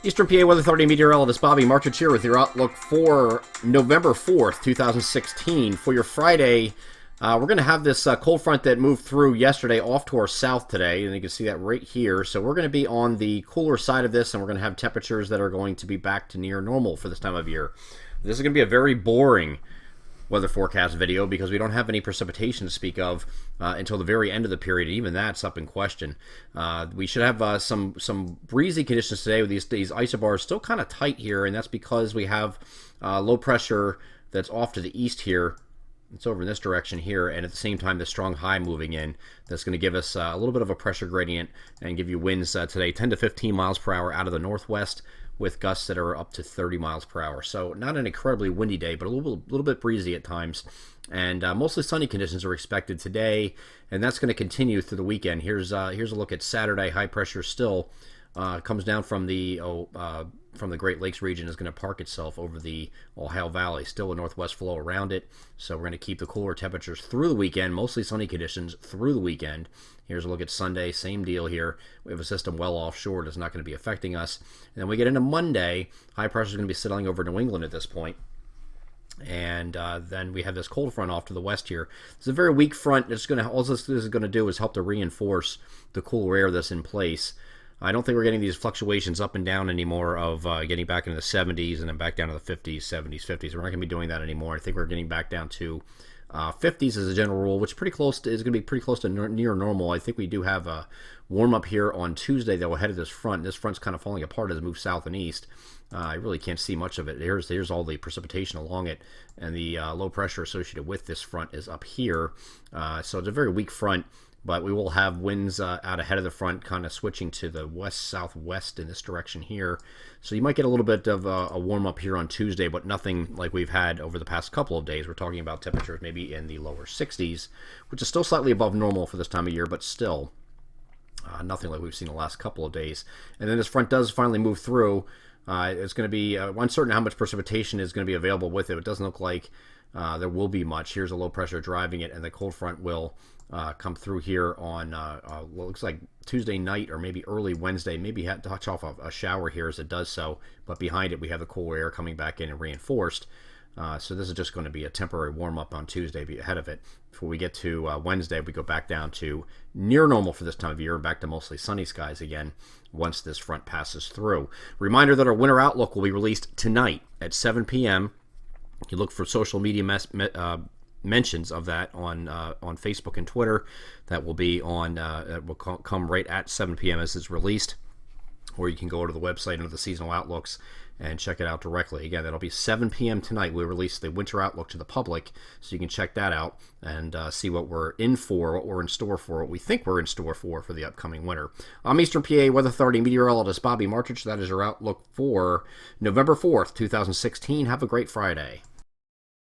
Eastern PA Weather Authority meteorologist Bobby Marchich here with your outlook for November 4th, 2016. For your Friday, we're going to have this cold front that moved through yesterday off to our south today, and you can see that right here. So we're going to be on the cooler side of this, and we're going to have temperatures that are going to be back to near normal for this time of year. This is going to be a very boring weather forecast video because we don't have any precipitation to speak of until the very end of the period. Even that's up in question. We should have some breezy conditions today with these isobars still kind of tight here, and that's because we have low pressure that's off to the east here. It's over in this direction here, and at the same time the strong high moving in that's going to give us a little bit of a pressure gradient and give you winds today 10 to 15 miles per hour out of the northwest, with gusts that are up to 30 miles per hour. So not an incredibly windy day, but a little bit breezy at times. And mostly sunny conditions are expected today, and that's going to continue through the weekend. Here's a look at Saturday. High pressure still comes down from the Great Lakes region, is going to park itself over the Ohio Valley. Still a northwest flow around it, so we're going to keep the cooler temperatures through the weekend, mostly sunny conditions through the weekend. Here's a look at Sunday, same deal here. We have a system well offshore that's not going to be affecting us. And then we get into Monday, high pressure is going to be settling over New England at this point. And then we have this cold front off to the west here. It's a very weak front. All this is going to do is help to reinforce the cooler air that's in place. I don't think we're getting these fluctuations up and down anymore of getting back into the 70s and then back down to the 50s, 70s, 50s. We're not going to be doing that anymore. I think we're getting back down to 50s as a general rule, which is going to be pretty close to near normal. I think we do have a warm up here on Tuesday, though, ahead of this front. This front's kind of falling apart as it moves south and east. I really can't see much of it. Here's all the precipitation along it, and the low pressure associated with this front is up here. So it's a very weak front, but we will have winds out ahead of the front, kind of switching to the west-southwest in this direction here. So you might get a little bit of a warm-up here on Tuesday, but nothing like we've had over the past couple of days. We're talking about temperatures maybe in the lower 60s, which is still slightly above normal for this time of year, but still nothing like we've seen the last couple of days. And then this front does finally move through. It's going to be uncertain how much precipitation is going to be available with it. It doesn't look like there will be much. Here's a low pressure driving it, and the cold front will come through here on what looks like Tuesday night or maybe early Wednesday. Maybe touch off a shower here as it does so, but behind it we have the cool air coming back in and reinforced. So this is just going to be a temporary warm-up on Tuesday ahead of it. Before we get to Wednesday, we go back down to near normal for this time of year and back to mostly sunny skies again once this front passes through. Reminder that our winter outlook will be released tonight at 7 p.m. You look for social media mentions of that on Facebook and Twitter. That will be on will come right at 7 p.m. as it's released, or you can go to the website under the seasonal outlooks and check it out directly. Again, that'll be 7 p.m. tonight. We release the winter outlook to the public, so you can check that out and see what we're in for, what we're in store for, what we think we're in store for the upcoming winter. I'm Eastern PA Weather Authority meteorologist Bobby Marchich. That is your outlook for November 4th, 2016. Have a great Friday.